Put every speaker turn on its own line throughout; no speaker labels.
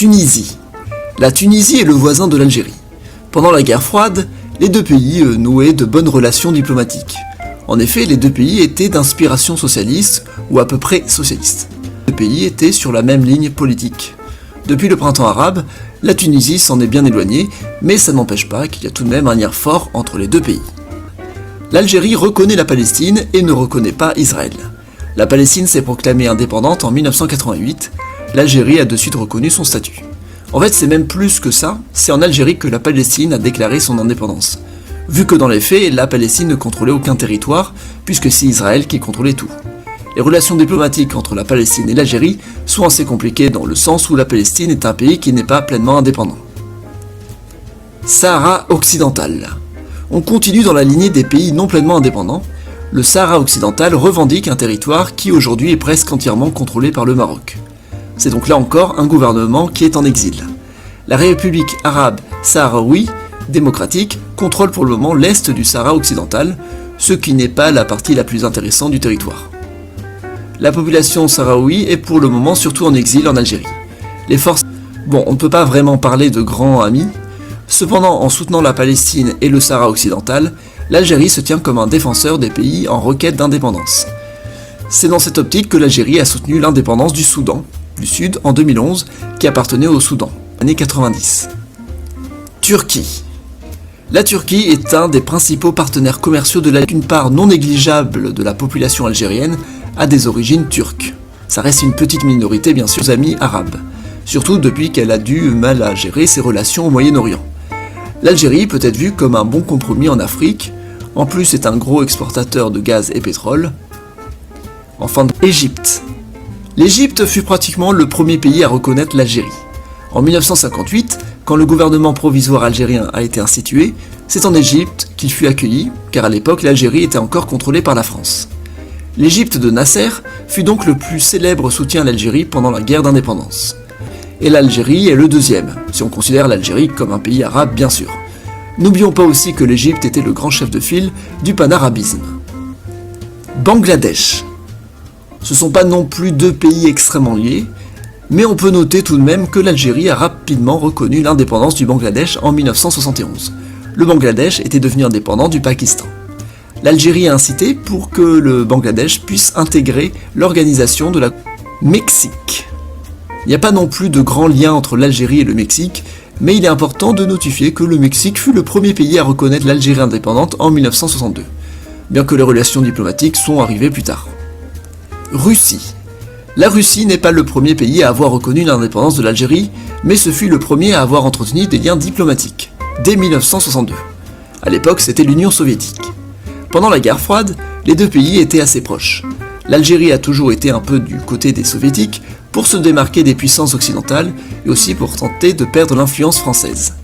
Tunisie. La Tunisie est le voisin de l'Algérie. Pendant la guerre froide, les deux pays nouaient de bonnes relations diplomatiques. En effet, les deux pays étaient d'inspiration socialiste ou à peu près socialiste. Les deux pays étaient sur la même ligne politique. Depuis le printemps arabe, la Tunisie s'en est bien éloignée, mais ça n'empêche pas qu'il y a tout de même un lien fort entre les deux pays. L'Algérie reconnaît la Palestine et ne reconnaît pas Israël. La Palestine s'est proclamée indépendante en 1988, l'Algérie a de suite reconnu son statut. En fait, c'est même plus que ça, c'est en Algérie que la Palestine a déclaré son indépendance. Vu que dans les faits, la Palestine ne contrôlait aucun territoire, puisque c'est Israël qui contrôlait tout. Les relations diplomatiques entre la Palestine et l'Algérie sont assez compliquées dans le sens où la Palestine est un pays qui n'est pas pleinement indépendant. Sahara occidental. On continue dans la lignée des pays non pleinement indépendants. Le Sahara occidental revendique un territoire qui aujourd'hui est presque entièrement contrôlé par le Maroc. C'est donc là encore un gouvernement qui est en exil. La République arabe sahraoui démocratique contrôle pour le moment l'est du Sahara occidental, ce qui n'est pas la partie la plus intéressante du territoire. La population sahraoui est pour le moment surtout en exil en Algérie. Les forces... Bon, on ne peut pas vraiment parler de grands amis. Cependant, en soutenant la Palestine et le Sahara occidental, l'Algérie se tient comme un défenseur des pays en requête d'indépendance. C'est dans cette optique que l'Algérie a soutenu l'indépendance du Soudan du Sud en 2011, qui appartenait au Soudan, années 90. Turquie. La Turquie est un des principaux partenaires commerciaux de l'Algérie. Une part non négligeable de la population algérienne a des origines turques. Ça reste une petite minorité bien sûr, aux amis arabes, surtout depuis qu'elle a du mal à gérer ses relations au Moyen-Orient. L'Algérie peut être vue comme un bon compromis en Afrique, en plus c'est un gros exportateur de gaz et pétrole. Enfin, Égypte. L'Égypte fut pratiquement le premier pays à reconnaître l'Algérie. En 1958, quand le gouvernement provisoire algérien a été institué, c'est en Égypte qu'il fut accueilli, car à l'époque l'Algérie était encore contrôlée par la France. L'Égypte de Nasser fut donc le plus célèbre soutien à l'Algérie pendant la guerre d'indépendance. Et l'Algérie est le deuxième, si on considère l'Algérie comme un pays arabe bien sûr. N'oublions pas aussi que l'Égypte était le grand chef de file du panarabisme. Bangladesh. Ce ne sont pas non plus deux pays extrêmement liés, mais on peut noter tout de même que l'Algérie a rapidement reconnu l'indépendance du Bangladesh en 1971. Le Bangladesh était devenu indépendant du Pakistan. L'Algérie a incité pour que le Bangladesh puisse intégrer l'organisation de la Mexique. Il n'y a pas non plus de grand lien entre l'Algérie et le Mexique, mais il est important de notifier que le Mexique fut le premier pays à reconnaître l'Algérie indépendante en 1962, bien que les relations diplomatiques sont arrivées plus tard. Russie. La Russie n'est pas le premier pays à avoir reconnu l'indépendance de l'Algérie, mais ce fut le premier à avoir entretenu des liens diplomatiques, dès 1962. À l'époque, c'était l'Union soviétique. Pendant la guerre froide, les deux pays étaient assez proches. L'Algérie a toujours été un peu du côté des soviétiques pour se démarquer des puissances occidentales et aussi pour tenter de perdre l'influence française.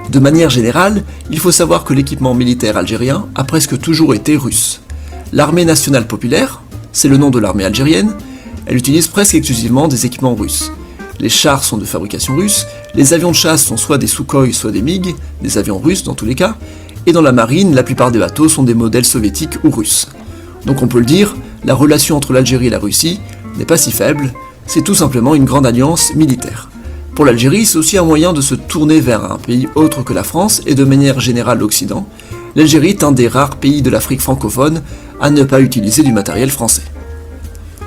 De manière générale, il faut savoir que l'équipement militaire algérien a presque toujours été russe. L'armée nationale populaire, c'est le nom de l'armée algérienne, elle utilise presque exclusivement des équipements russes. Les chars sont de fabrication russe, les avions de chasse sont soit des Sukhoi, soit des MiG, des avions russes dans tous les cas, et dans la marine, la plupart des bateaux sont des modèles soviétiques ou russes. Donc on peut le dire, la relation entre l'Algérie et la Russie n'est pas si faible, c'est tout simplement une grande alliance militaire. Pour l'Algérie, c'est aussi un moyen de se tourner vers un pays autre que la France et de manière générale l'Occident. L'Algérie est un des rares pays de l'Afrique francophone à ne pas utiliser du matériel français.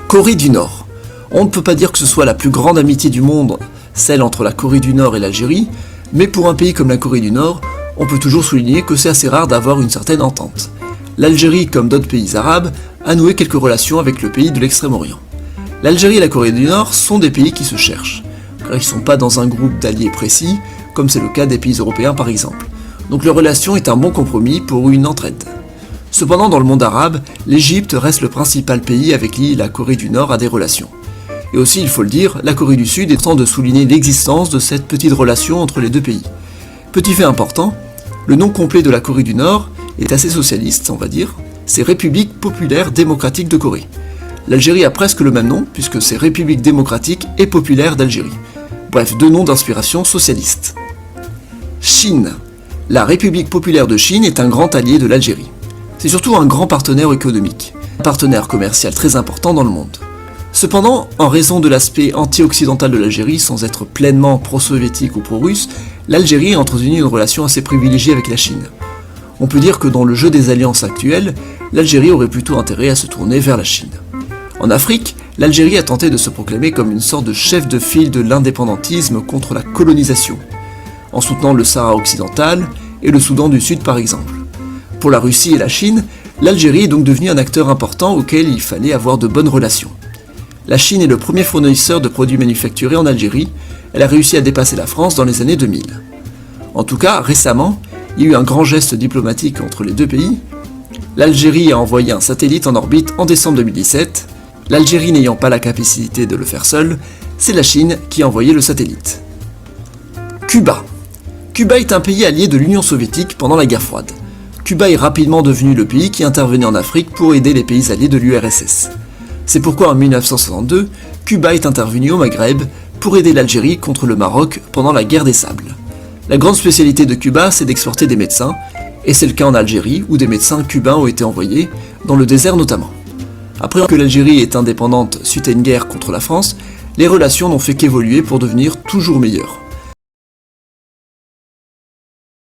Corée du Nord. On ne peut pas dire que ce soit la plus grande amitié du monde, celle entre la Corée du Nord et l'Algérie, mais pour un pays comme la Corée du Nord, on peut toujours souligner que c'est assez rare d'avoir une certaine entente. L'Algérie, comme d'autres pays arabes, a noué quelques relations avec le pays de l'Extrême-Orient. L'Algérie et la Corée du Nord sont des pays qui se cherchent, car ils ne sont pas dans un groupe d'alliés précis, comme c'est le cas des pays européens par exemple. Donc leur relation est un bon compromis pour une entraide. Cependant, dans le monde arabe, l'Égypte reste le principal pays avec qui la Corée du Nord a des relations. Et aussi, il faut le dire, la Corée du Sud est en train de souligner l'existence de cette petite relation entre les deux pays. Petit fait important, le nom complet de la Corée du Nord est assez socialiste, on va dire, c'est République populaire démocratique de Corée. L'Algérie a presque le même nom, puisque c'est République démocratique et populaire d'Algérie. Bref, deux noms d'inspiration socialiste. Chine. La République populaire de Chine est un grand allié de l'Algérie. C'est surtout un grand partenaire économique, un partenaire commercial très important dans le monde. Cependant, en raison de l'aspect anti-occidental de l'Algérie, sans être pleinement pro-soviétique ou pro-russe, l'Algérie a entretenu une relation assez privilégiée avec la Chine. On peut dire que dans le jeu des alliances actuelles, l'Algérie aurait plutôt intérêt à se tourner vers la Chine. En Afrique, l'Algérie a tenté de se proclamer comme une sorte de chef de file de l'indépendantisme contre la colonisation, en soutenant le Sahara occidental et le Soudan du Sud par exemple. Pour la Russie et la Chine, l'Algérie est donc devenue un acteur important auquel il fallait avoir de bonnes relations. La Chine est le premier fournisseur de produits manufacturés en Algérie, elle a réussi à dépasser la France dans les années 2000. En tout cas, récemment, il y a eu un grand geste diplomatique entre les deux pays. L'Algérie a envoyé un satellite en orbite en décembre 2017. L'Algérie n'ayant pas la capacité de le faire seule, c'est la Chine qui a envoyé le satellite. Cuba. Cuba est un pays allié de l'Union soviétique pendant la guerre froide. Cuba est rapidement devenu le pays qui intervenait en Afrique pour aider les pays alliés de l'URSS. C'est pourquoi en 1962, Cuba est intervenu au Maghreb pour aider l'Algérie contre le Maroc pendant la guerre des Sables. La grande spécialité de Cuba, c'est d'exporter des médecins, et c'est le cas en Algérie où des médecins cubains ont été envoyés, dans le désert notamment. Après que l'Algérie est indépendante suite à une guerre contre la France, les relations n'ont fait qu'évoluer pour devenir toujours meilleures.